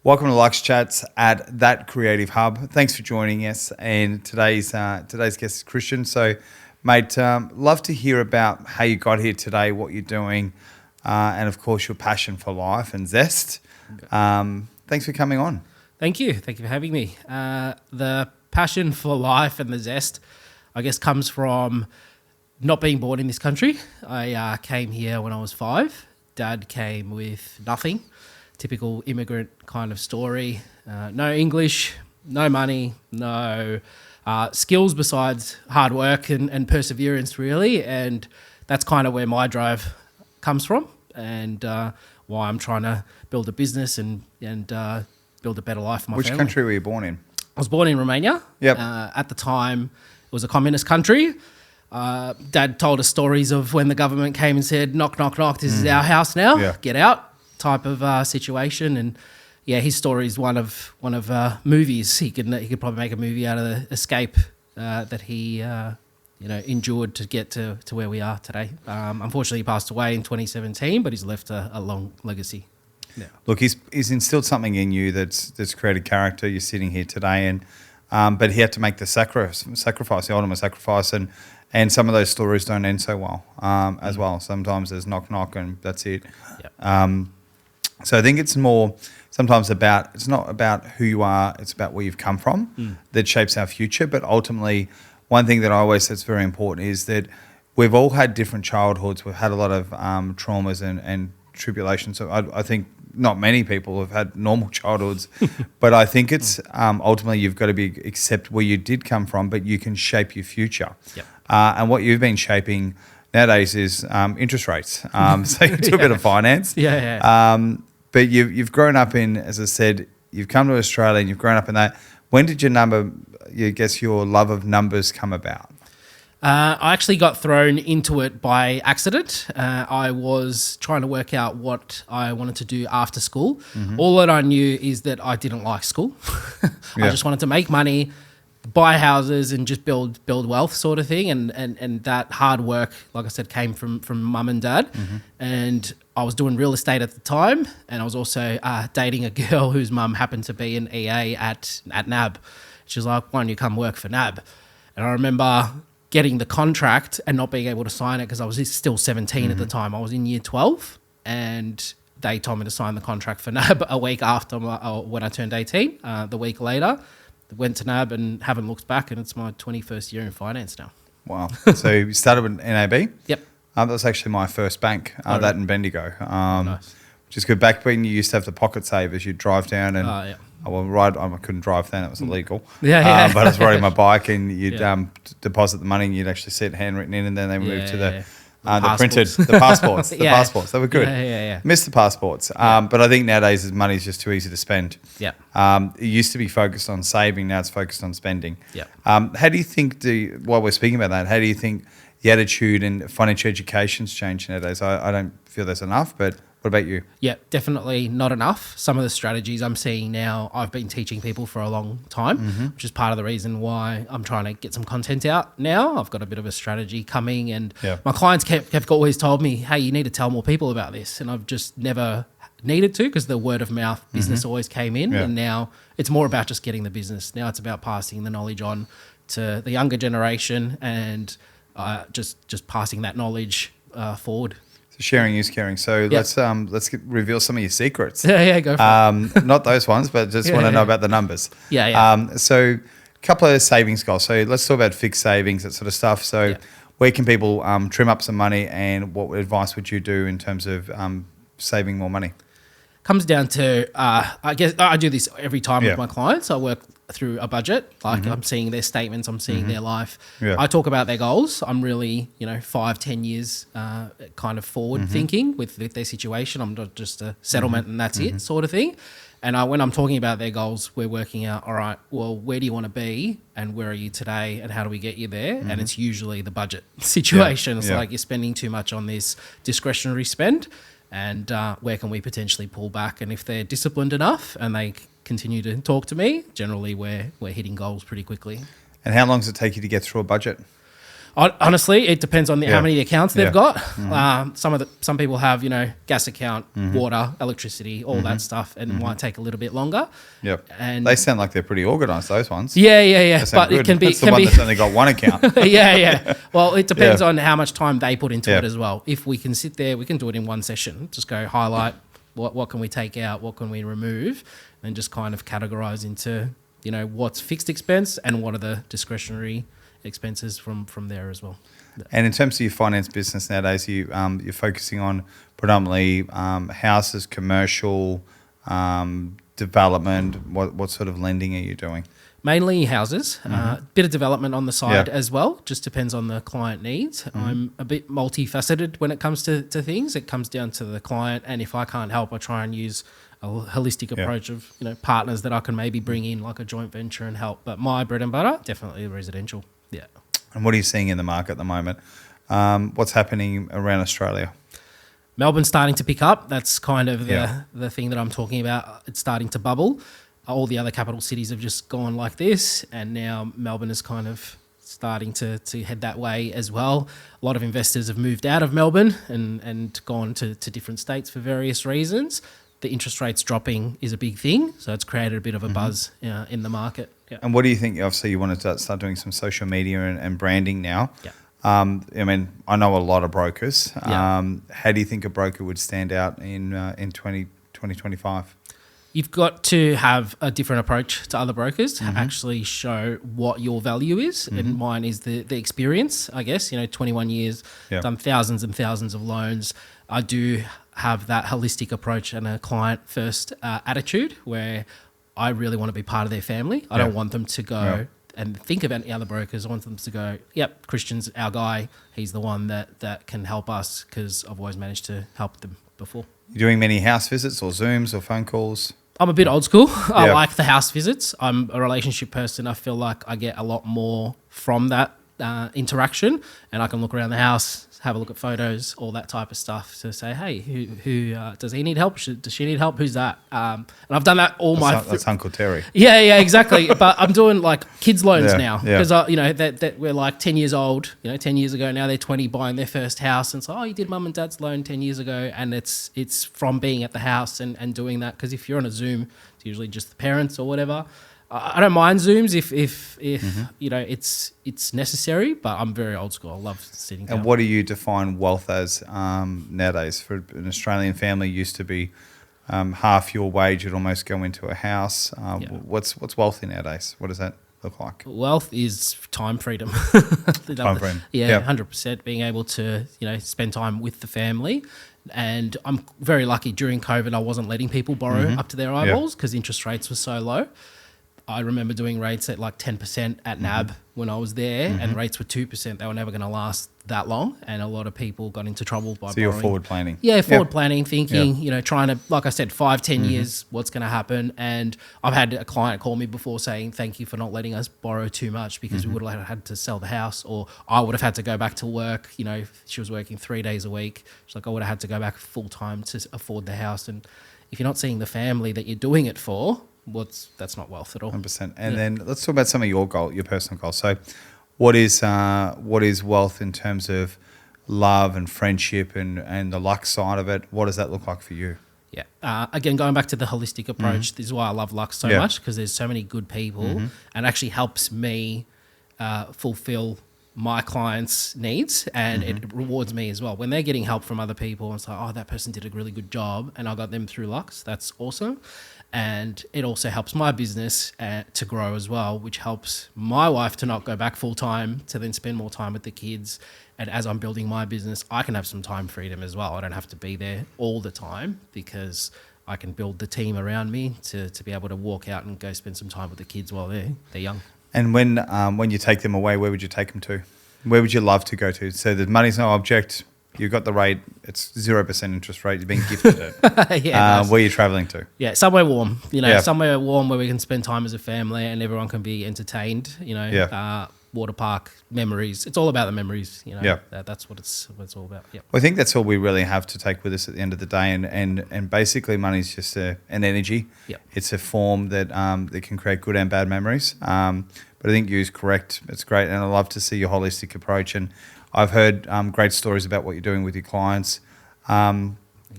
Welcome to LUX Chats at That Creative Hub. Thanks for joining us. And today's guest is Cristian. So, mate, love to hear about how you got here today, what you're doing, and of course your passion for life and zest. Thanks for coming on. Thank you. Thank you for having me. The passion for life and the zest, I guess, comes from not being born in this country. I came here when I was 5. Dad came with nothing. Typical immigrant kind of story. No English, no money, no skills besides hard work and perseverance, really. And that's kind of where my drive comes from, and why I'm trying to build a business and build a better life for my family. Which country were you born in? I was born in Romania. Yep. At the time, it was a communist country. Dad told us stories of when the government came and said, knock, knock, knock, this is our house now, get out, type of situation. And yeah, his story is one of movies. He could probably make a movie out of the escape that he endured to get to where we are today. Unfortunately, he passed away in 2017, but he's left a long legacy. Yeah. Look, he's instilled something in you that's created character. You're sitting here today, and but he had to make the sacrifice, the ultimate sacrifice, and some of those stories don't end so well as well. Sometimes there's knock knock and that's it. Yep. So I think it's more sometimes it's not about who you are, it's about where you've come from that shapes our future. But ultimately, one thing that I always say is very important is that we've all had different childhoods. We've had a lot of traumas and tribulations. So I think not many people have had normal childhoods, but I think it's ultimately you've got to accept where you did come from, but you can shape your future. Yep. And what you've been shaping nowadays is interest rates. So you do a bit of finance. But you've grown up in, as I said, you've come to Australia and you've grown up in that. When did your love of numbers come about? I actually got thrown into it by accident. I was trying to work out what I wanted to do after school. Mm-hmm. All that I knew is that I didn't like school. I just wanted to make money, buy houses and just build wealth sort of thing. And that hard work, like I said, came from mum and dad. Mm-hmm. And I was doing real estate at the time. And I was also dating a girl whose mum happened to be an EA at NAB. She was like, why don't you come work for NAB? And I remember getting the contract and not being able to sign it because I was still 17 at the time. I was in year 12 and they told me to sign the contract for NAB a week after when I turned 18. The week later, went to NAB and haven't looked back, and it's my 21st year in finance now. Wow. So you started with NAB? Yep. That was actually my first bank, that in Bendigo. Nice. Which is good. Back when you used to have the pocket savers, you'd drive down and I couldn't drive then, it was illegal. But I was riding my bike and you'd deposit the money and you'd actually see it handwritten in, and then they moved to the passports. Passports. They were good. Missed the passports. But I think nowadays money is just too easy to spend. Yeah. It used to be focused on saving, now it's focused on spending. Yeah. How do you think, while we're speaking about that, how do you think the attitude and financial education's changed nowadays? I don't feel there's enough, but what about you? Yeah, definitely not enough. Some of the strategies I'm seeing now, I've been teaching people for a long time, which is part of the reason why I'm trying to get some content out now. I've got a bit of a strategy coming, and my clients have always told me, hey, you need to tell more people about this. And I've just never needed to, because the word of mouth business always came in. And now it's more about just getting the business. Now it's about passing the knowledge on to the younger generation and just passing that knowledge forward. Sharing is caring. So let's reveal some of your secrets. Go for it. Not those ones, but just want to know about the numbers. So a couple of savings goals. So let's talk about fixed savings, that sort of stuff. So where can people trim up some money, and what advice would you do in terms of saving more money? Comes down to, I guess I do this every time with my clients. I work through a budget, like I'm seeing their statements, I'm seeing their life. I talk about their goals. I'm really, 5-10 years kind of forward thinking with their situation. I'm not just a settlement and that's it sort of thing. And when I'm talking about their goals, we're working out, all right, well, where do you want to be and where are you today and how do we get you there? And it's usually the budget situation. It's like you're spending too much on this discretionary spend, and where can we potentially pull back? And if they're disciplined enough and they continue to talk to me, generally we're hitting goals pretty quickly. And how long does it take you to get through a budget? Honestly, it depends on how many accounts they've got. Some people have, gas account, water, electricity, all that stuff, and it might take a little bit longer. Yep. And they sound like they're pretty organised, those ones. Yeah. But good. it can be. That's the one that's only got one account. Yeah. Well, it depends on how much time they put into Yeah. it as well. If we can sit there, we can do it in one session. Just go highlight what can we take out, what can we remove, and just kind of categorize into what's fixed expense and what are the discretionary expenses from there as well. And in terms of your finance business nowadays, you're focusing on predominantly houses, commercial, development. What sort of lending are you doing? Mainly houses, bit of development on the side as well. Just depends on the client needs. I'm a bit multifaceted when it comes to things. It comes down to the client, and if I can't help, I try and use a holistic approach of partners that I can maybe bring in, like a joint venture, and help. But my bread and butter, definitely residential. Yeah. And what are you seeing in the market at the moment? What's happening around Australia? Melbourne's starting to pick up. That's kind of the thing that I'm talking about. It's starting to bubble. All the other capital cities have just gone like this, and now Melbourne is kind of starting to head that way as well. A lot of investors have moved out of Melbourne and gone to different states for various reasons. The interest rates dropping is a big thing, so it's created a bit of a buzz in the market. Yeah. And what do you think? Obviously, you want to start doing some social media and branding now. Yeah. I mean, I know a lot of brokers. Yeah. How do you think a broker would stand out in 2025? You've got to have a different approach to other brokers to actually show what your value is. And mine is the experience, I guess. 21 years, done thousands and thousands of loans. I do have that holistic approach and a client-first attitude where I really want to be part of their family. I don't want them to go and think about the other brokers. I want them to go, yep, Cristian's our guy. He's the one that can help us, because I've always managed to help them before. You doing many house visits or Zooms or phone calls? I'm a bit old school. I like the house visits. I'm a relationship person. I feel like I get a lot more from that interaction, and I can look around the house, have a look at photos, all that type of stuff, to say, hey, who does he need help? Does she need help? Who's that? And I've done that That's Uncle Terry. Yeah, exactly. But I'm doing like kids loans now, Yeah. because that we're like 10 years old. 10 years ago now they're 20, buying their first house, and so you did mum and dad's loan 10 years ago, and it's from being at the house and doing that. Because if you're on a Zoom, it's usually just the parents or whatever. I don't mind Zooms if it's necessary, but I'm very old school. I love sitting down. And what do you define wealth as nowadays? For an Australian family, used to be half your wage would almost go into a house. What's wealthy nowadays? What does that look like? Wealth is time freedom. Time freedom. Yeah, 100%. Being able to spend time with the family. And I'm very lucky. During COVID, I wasn't letting people borrow up to their eyeballs because interest rates were so low. I remember doing rates at like 10% at NAB when I was there, and rates were 2%. They were never going to last that long, and a lot of people got into trouble by borrowing. So you're forward planning. Yeah, forward planning, thinking, trying to, like I said, 5-10 years, what's going to happen. And I've had a client call me before saying, thank you for not letting us borrow too much, because we would have had to sell the house, or I would have had to go back to work. She was working 3 days a week. She's like, I would have had to go back full time to afford the house. And if you're not seeing the family that you're doing it for, that's not wealth at all. 100%. And then let's talk about some of your personal goals. So what is wealth in terms of love and friendship and the LUX side of it? What does that look like for you? Yeah. Again, going back to the holistic approach, this is why I love LUX so much, because there's so many good people, and actually helps me fulfill my clients' needs, and it rewards me as well. When they're getting help from other people, and it's like, oh, that person did a really good job, and I got them through LUX, that's awesome. And it also helps my business to grow as well, which helps my wife to not go back full time, to then spend more time with the kids. And as I'm building my business, I can have some time freedom as well. I don't have to be there all the time, because I can build the team around me to be able to walk out and go spend some time with the kids while they're young. And when you take them away, where would you take them to? Where would you love to go to? So the money's no object. You've got the rate. It's 0% interest rate. You're being gifted it. Nice. Where are you travelling to? Yeah, somewhere warm. Somewhere warm where we can spend time as a family and everyone can be entertained. Water park, memories. It's all about the memories. That's what it's all about. Yeah. Well, I think that's all we really have to take with us at the end of the day. And basically, money's just an energy. Yep. It's a form that can create good and bad memories. but I think you is correct. It's great, and I love to see your holistic approach. And I've heard great stories about what you're doing with your clients. Thank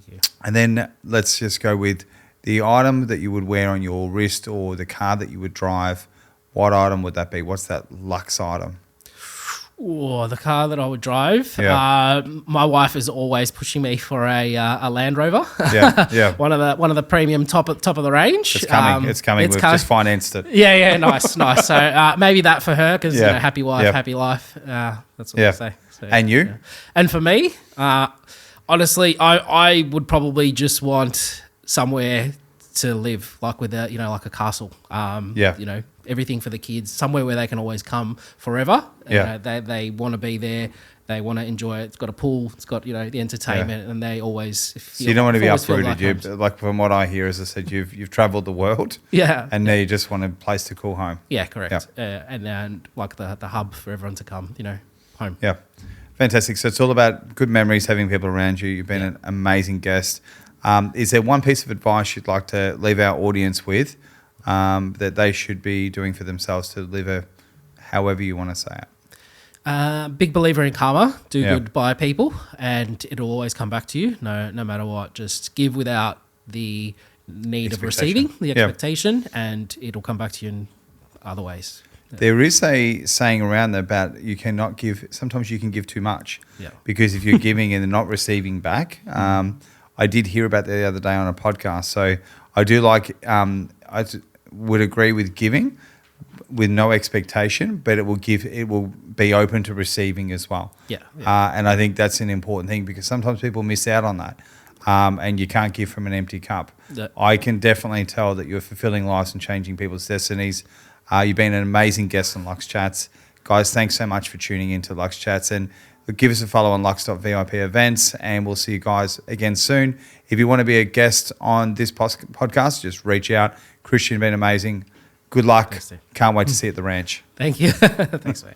you. And then let's just go with the item that you would wear on your wrist or the car that you would drive. What item would that be? What's that Lux item? Oh, the car that I would drive. Yeah. My wife is always pushing me for a Land Rover. Yeah. one of the premium top of the range. It's coming. It's coming. We've just financed it. Yeah. Nice. So maybe that for her because happy wife, happy life. That's what I say. So, and you? Yeah. And for me, honestly, I would probably just want somewhere to live, like with like a castle. Everything for the kids, somewhere where they can always come forever. They want to be there. They want to enjoy it. It's got a pool. It's got the entertainment, and they always. So you don't want to be uprooted. Like from what I hear, as I said, you've travelled the world. And now you just want a place to call home. Yeah, correct. And then like the hub for everyone to come. Home. Yeah, fantastic. So it's all about good memories, having people around you. You've been an amazing guest. Is there one piece of advice you'd like to leave our audience with? That they should be doing for themselves to live however you want to say it? Big believer in karma. Do good by people, and it'll always come back to you. No matter what. Just give without the need of receiving, the expectation, and it'll come back to you in other ways. There is a saying around there about you cannot give. Sometimes you can give too much. Because if you're giving and not receiving back, I did hear about that the other day on a podcast. So I do like. I would agree with giving with no expectation, but it will be open to receiving as well. And I think that's an important thing because sometimes people miss out on that. And you can't give from an empty cup. I can definitely tell that you're fulfilling lives and changing people's destinies. You've been an amazing guest on LUX Chats. Guys, thanks so much for tuning into LUX Chats, and give us a follow on lux.vip events, and we'll see you guys again soon. If you want to be a guest on this podcast, just reach out. Cristian, been amazing. Good luck. Can't wait to see you at the ranch. Thank you. Thanks, mate.